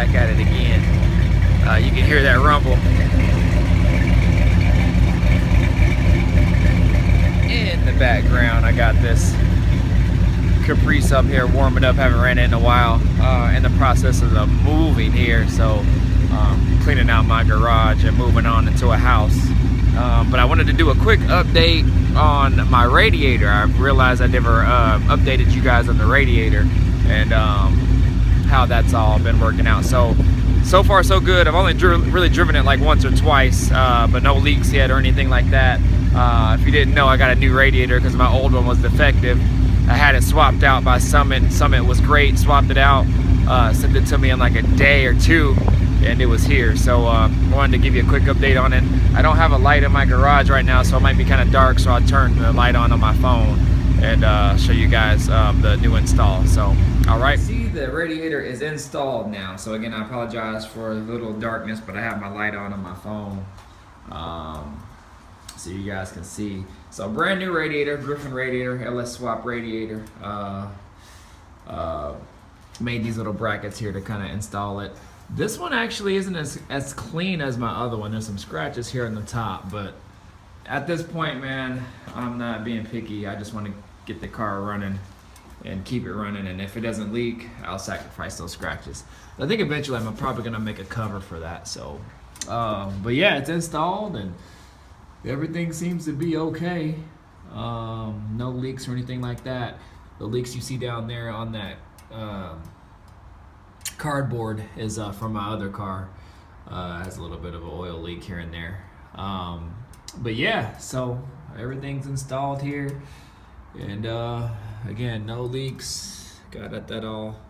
back at it again. You can hear that rumble. In the background, I got this Caprice up here warming up. Haven't ran it in a while. In the process of moving here, so cleaning out my garage and moving on into a house. But I wanted to do a quick update on my radiator. I realized I never updated you guys on the radiator and how that's all been working out. So far so good. I've only really driven it like once or twice, but no leaks yet or anything like that. If you didn't know, I got a new radiator because my old one was defective. I had it swapped out by Summit. Summit was great, swapped it out, sent it to me in like a day or two, and it was here. So I wanted to give you a quick update on it. I don't have a light in my garage right now, so it might be kind of dark, so I'll turn the light on my phone and show you guys the new install. So, all right. See, the radiator is installed now. So again, I apologize for a little darkness, but I have my light on my phone. So you guys can see. So brand new radiator, GRIFFIN Radiator, LS swap radiator. Made these little brackets here to kind of install it. This one actually isn't as clean as my other one. There's some scratches here on the top, but at this point, man, I'm not being picky. I just want to get the car running and keep it running, and if it doesn't leak, I'll sacrifice those scratches. I think eventually I'm probably gonna make a cover for that. So, but yeah, it's installed and everything seems to be okay. No leaks or anything like that. The leaks you see down there on that cardboard is from my other car. Has a little bit of an oil leak here and there. But yeah, so everything's installed here, and again, no leaks. Got that all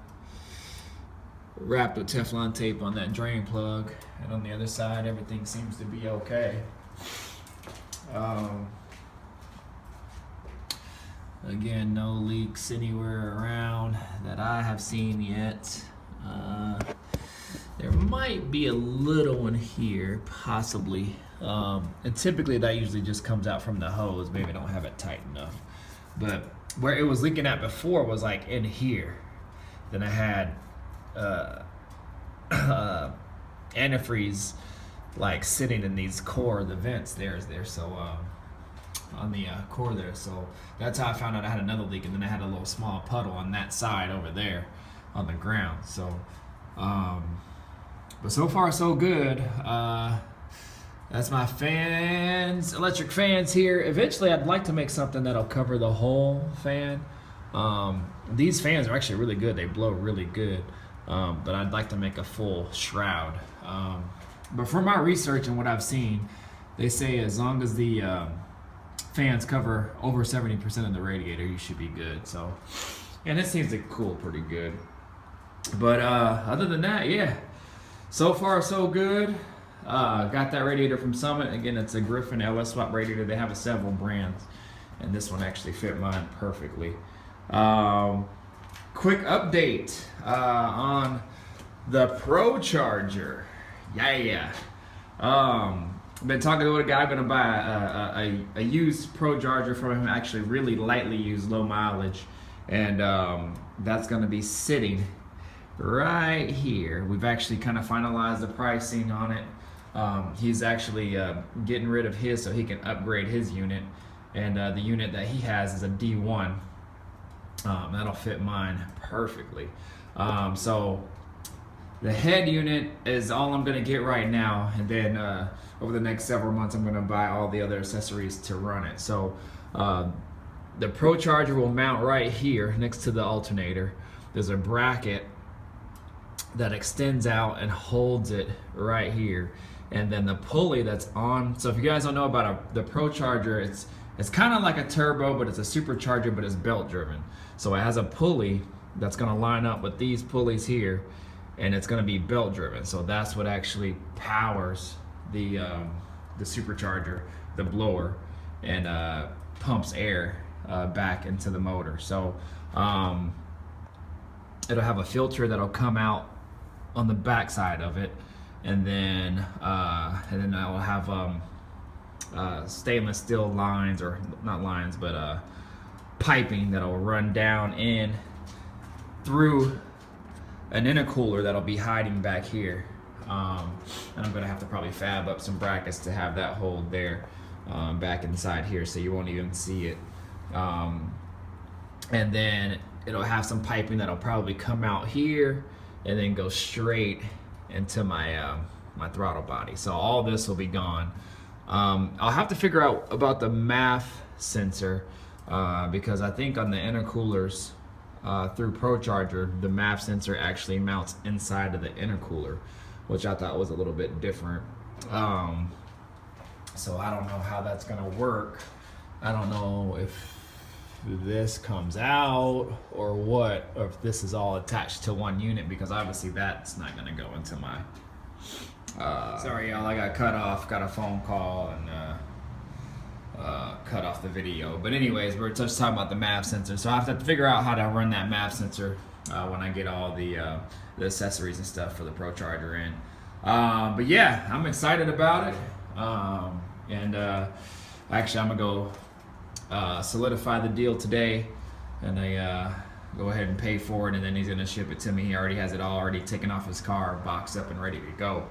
wrapped with Teflon tape on that drain plug, and on the other side, everything seems to be okay. Again, no leaks anywhere around that I have seen yet. There might be a little one here, possibly. And typically that usually just comes out from the hose. Maybe I don't have it tight enough. But where it was leaking at before was like in here. Then I had antifreeze like sitting in these core, the vents there. So on the core there. So that's how I found out I had another leak, and then I had a little small puddle on that side over there on the ground. So but so far so good. That's my fans, electric fans here. Eventually I'd like to make something that'll cover the whole fan. These fans are actually really good. They blow really good. But I'd like to make a full shroud. But from my research and what I've seen, they say as long as the fans cover over 70% of the radiator, you should be good. So, and it seems to cool pretty good. But other than that, yeah, so far so good. Got that radiator from Summit. Again, it's a GRIFFIN LS swap radiator. They have several brands, and this one actually fit mine perfectly. Quick update on the Procharger. Yeah. Been talking to a guy. Gonna buy a used Procharger from him. Actually, really lightly used, low mileage, and that's gonna be sitting right here. We've actually kind of finalized the pricing on it. He's actually getting rid of his so he can upgrade his unit, and the unit that he has is a D1. That'll fit mine perfectly. So the head unit is all I'm gonna get right now, and then over the next several months I'm gonna buy all the other accessories to run it. So the Procharger will mount right here next to the alternator. There's a bracket that extends out and holds it right here, and then the pulley that's on. So if you guys don't know about the Procharger, it's kind of like a turbo, but it's a supercharger, but it's belt driven. So it has a pulley that's going to line up with these pulleys here, and it's going to be belt driven. So that's what actually powers the supercharger, the blower, and pumps air back into the motor. So it'll have a filter that'll come out on the back side of it, and then I will have stainless steel lines, or not lines, but piping that'll run down in through an intercooler that'll be hiding back here. And I'm gonna have to probably fab up some brackets to have that hold there back inside here, so you won't even see it. And then it'll have some piping that'll probably come out here and then go straight into my my throttle body. So all this will be gone. I'll have to figure out about the MAF sensor because I think on the intercoolers through Procharger, the MAF sensor actually mounts inside of the intercooler, which I thought was a little bit different. So I don't know how that's gonna work. I don't know if this comes out or what, or if this is all attached to one unit, because obviously that's not gonna go into my sorry y'all, I got cut off, got a phone call and cut off the video. But anyways, we're just talking about the MAF sensor, so I have to figure out how to run that MAF sensor when I get all the accessories and stuff for the Procharger in. But yeah, I'm excited about it. Actually I'm gonna go solidify the deal today, and I go ahead and pay for it, and then he's gonna ship it to me. He already has it all already taken off his car, boxed up and ready to go.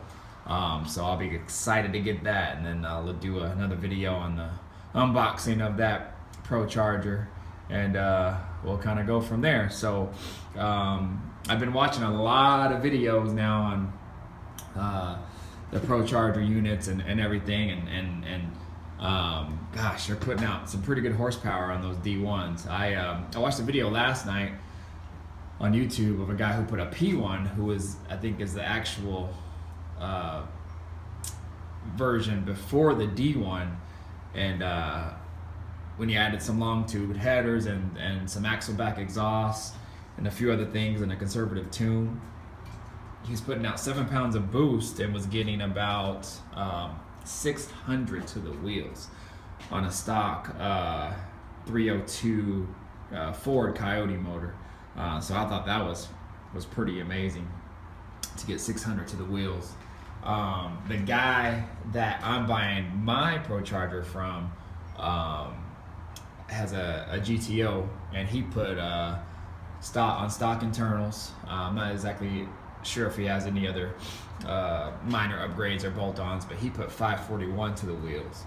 So I'll be excited to get that, and then I'll do another video on the unboxing of that Procharger, and we'll kind of go from there. So I've been watching a lot of videos now on the Procharger units and everything, and gosh, they're putting out some pretty good horsepower on those D1s. I watched a video last night on YouTube of a guy who put a P1, who is, I think, is the actual version before the D1, and when you added some long tube headers and some axle back exhaust and a few other things and a conservative tune, he's putting out 7 pounds of boost and was getting about 600 to the wheels on a stock 302 Ford Coyote motor. So I thought that was pretty amazing to get 600 to the wheels. The guy that I'm buying my Procharger from has a GTO, and he put stock internals. I'm not exactly sure if he has any other minor upgrades or bolt-ons, but he put 541 to the wheels.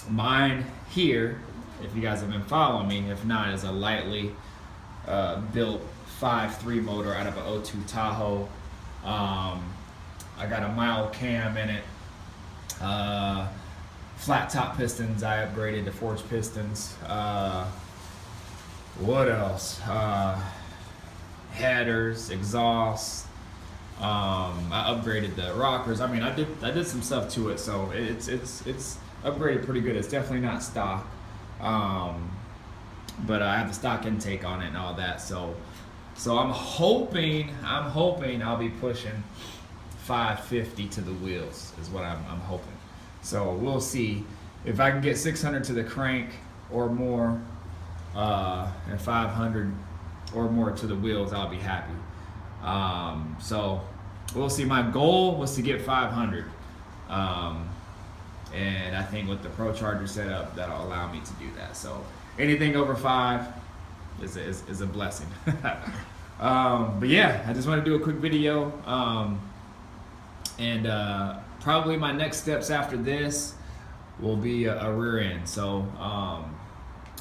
Mine here, if you guys have been following me, if not, is a lightly built 5.3 motor out of an 02 Tahoe. I got a mild cam in it. Flat top pistons, I upgraded to forged pistons. What else? Headers, exhaust. I upgraded the rockers. I mean, I did some stuff to it, so it's upgraded pretty good. It's definitely not stock, but I have the stock intake on it and all that. So I'm hoping I'll be pushing 550 to the wheels is what I'm hoping. So we'll see if I can get 600 to the crank or more, and 500 or more to the wheels. I'll be happy. So we'll see. My goal was to get 500, and I think with the Procharger setup, that'll allow me to do that. So anything over 5 is a blessing. But yeah, I just want to do a quick video, and probably my next steps after this will be a rear end. So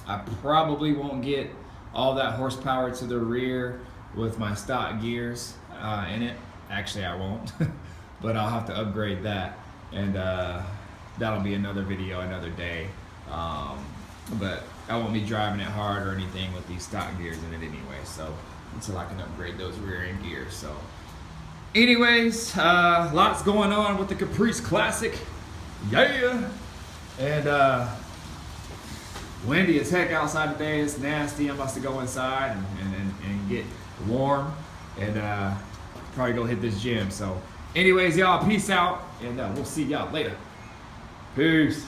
I probably won't get all that horsepower to the rear with my stock gears in it. Actually, I won't, but I'll have to upgrade that, and that'll be another video another day. But I won't be driving it hard or anything with these stock gears in it anyway, so until I can upgrade those rear end gears. So anyways, lots going on with the Caprice Classic. Yeah. And windy as heck outside today. It's nasty. I'm about to go inside and get warm, and probably go hit this gym. So anyways, y'all, peace out, and we'll see y'all later. Peace.